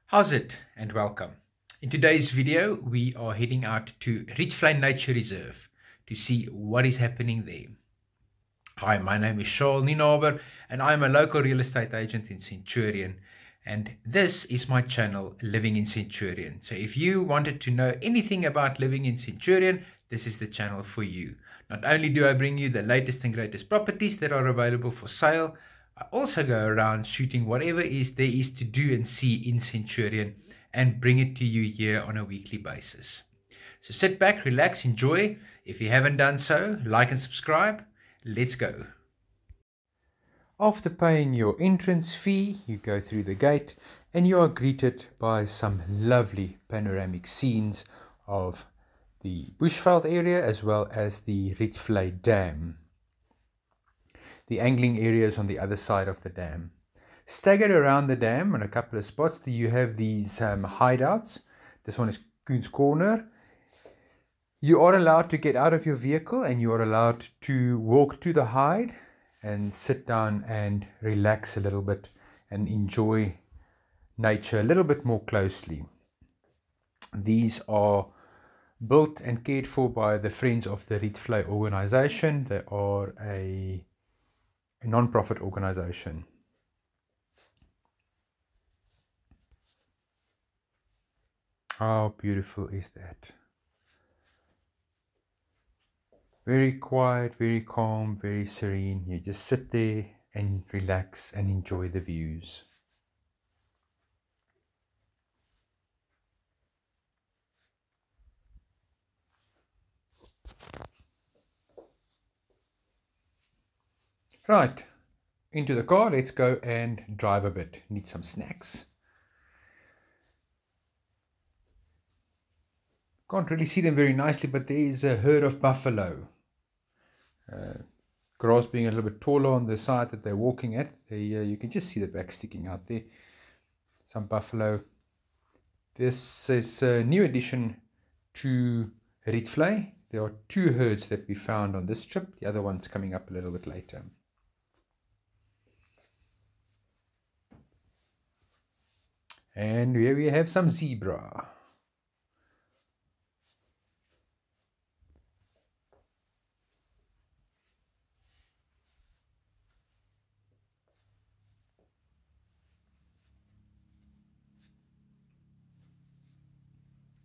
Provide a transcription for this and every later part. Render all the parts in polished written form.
How's it and welcome. In today's video, we are heading out to Rietvlei Nature Reserve to see what is happening there. Hi, my name is Charles Nienaber and I'm a local real estate agent in Centurion, and this is my channel Living in Centurion. So if you wanted to know anything about living in Centurion, this is the channel for you. Not only do I bring you the latest and greatest properties that are available for sale, I also go around shooting whatever there is to do and see in Centurion and bring it to you here on a weekly basis. So sit back, relax, enjoy. If you haven't done so, like and subscribe. Let's go. After paying your entrance fee, you go through the gate and you are greeted by some lovely panoramic scenes of the Bushveld area as well as the Rietvlei Dam. The angling area is on the other side of the dam. Staggered around the dam on a couple of spots, you have these hideouts. This one is Coons Corner. You are allowed to get out of your vehicle and you are allowed to walk to the hide and sit down and relax a little bit and enjoy nature a little bit more closely. These are built and cared for by the Friends of the Rietvlei organization. They are a non-profit organization. How beautiful is that? Very quiet, very calm, very serene. You just sit there and relax and enjoy the views. Right, into the car, let's go and drive a bit. Need some snacks. Can't really see them very nicely, but there is a herd of buffalo. Grass being a little bit taller on the side that they're walking at. You can just see the back sticking out there. Some buffalo. This is a new addition to Rietvlei. There are 2 herds that we found on this trip. The other one's coming up a little bit later. And here we have some zebra.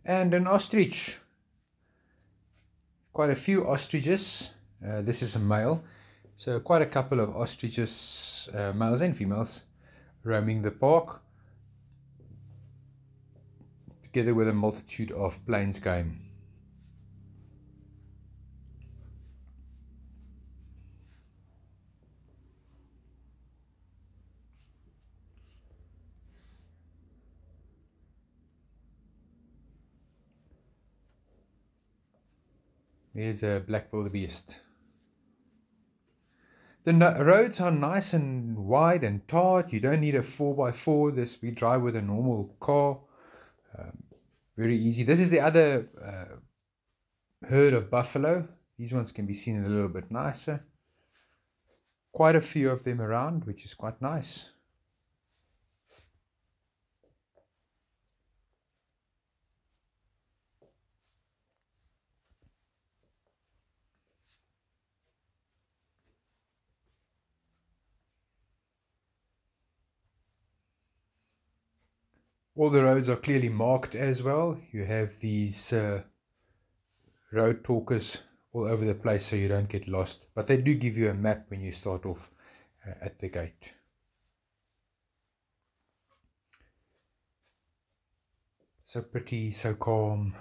And an ostrich. Quite a few ostriches. This is a male. So quite a couple of ostriches, males and females, roaming the park, together with a multitude of plains game. There's a black wildebeest. The roads are nice and wide and tarred. You don't need a 4x4. We drive with a normal car. Very easy. This is the other herd of buffalo. These ones can be seen a little bit nicer. Quite a few of them around, which is quite nice. All the roads are clearly marked as well. You have these road talkers all over the place so you don't get lost. But they do give you a map when you start off at the gate. So pretty, so calm.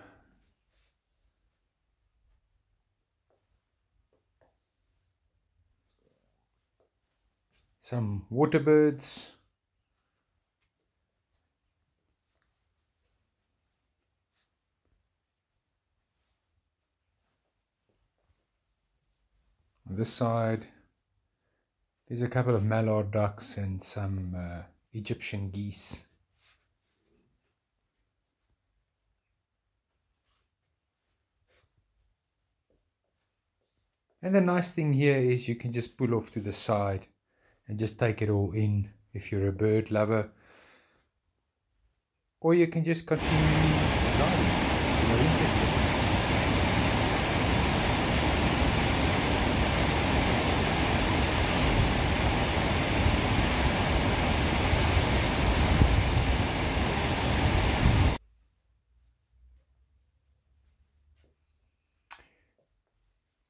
Some water birds. On this side, there's a couple of mallard ducks and some Egyptian geese. And the nice thing here is you can just pull off to the side and just take it all in if you're a bird lover. or you can just continue driving if you're not interested.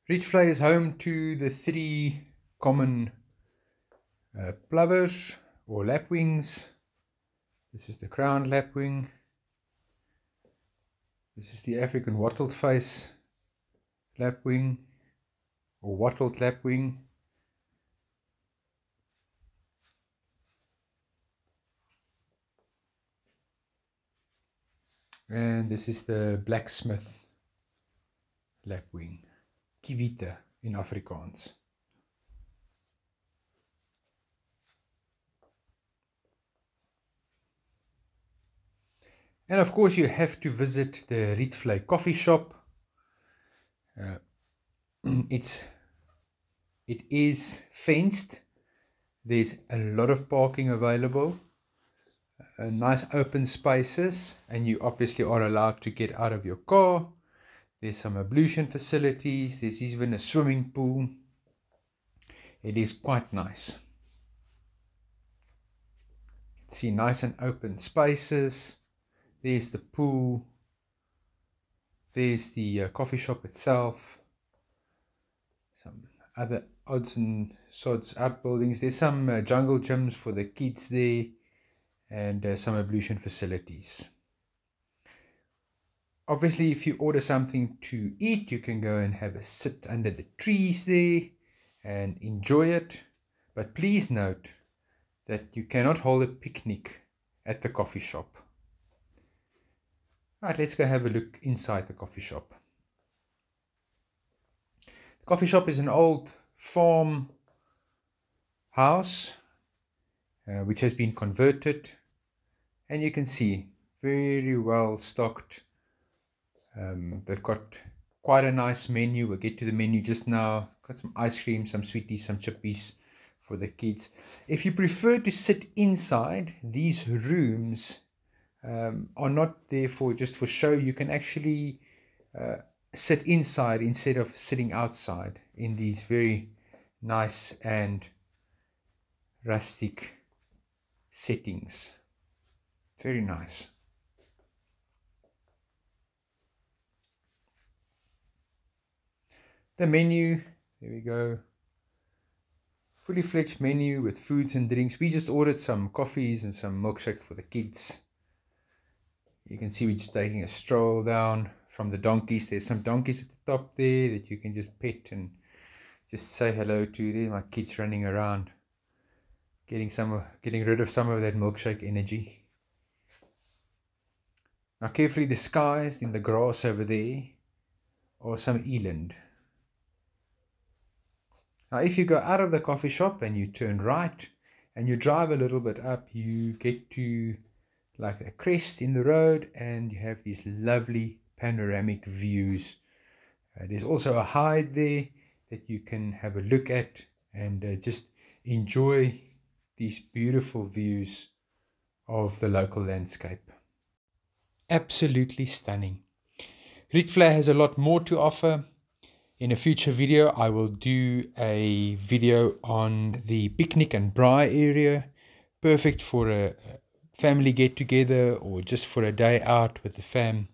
Rietvlei is home to the 3 common plovers or lapwings. This is the crowned lapwing. This is the African wattled face lapwing or wattled lapwing. And this is the blacksmith lapwing. Kivite in Afrikaans. And of course you have to visit the Rietvlei coffee shop. It is fenced. There's a lot of parking available. Nice open spaces, and you obviously are allowed to get out of your car. There's some ablution facilities. There's even a swimming pool. It is quite nice. You can see nice and open spaces. There's the pool. There's the coffee shop itself. Some other odds and sods outbuildings. There's some jungle gyms for the kids there, and some ablution facilities. Obviously, if you order something to eat, you can go and have a sit under the trees there and enjoy it. But please note that you cannot hold a picnic at the coffee shop. Right, let's go have a look inside the coffee shop. The coffee shop is an old farm house which has been converted, and you can see very well stocked. They've got quite a nice menu. We'll get to the menu just now. Got some ice cream, some sweeties, some chippies for the kids. If you prefer to sit inside, these rooms are not there for just for show. You can actually sit inside instead of sitting outside in these very nice and rustic settings. Very nice. The menu, there we go. Fully fledged menu with foods and drinks. We just ordered some coffees and some milkshake for the kids. You can see we're just taking a stroll down from the donkeys. There's some donkeys at the top there that you can just pet and just say hello to. There's my kids running around, getting rid of some of that milkshake energy. Now carefully disguised in the grass over there are some eland. Now if you go out of the coffee shop and you turn right and you drive a little bit up, you get to like a crest in the road and you have these lovely panoramic views. There's also a hide there that you can have a look at and just enjoy these beautiful views of the local landscape. Absolutely stunning. Rietvlei has a lot more to offer. In a future video, I will do a video on the picnic and braai area. Perfect for a family get-together or just for a day out with the fam.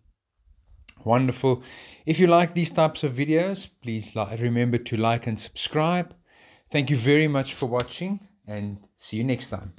Wonderful. If you like these types of videos, please remember to like and subscribe. Thank you very much for watching, and see you next time.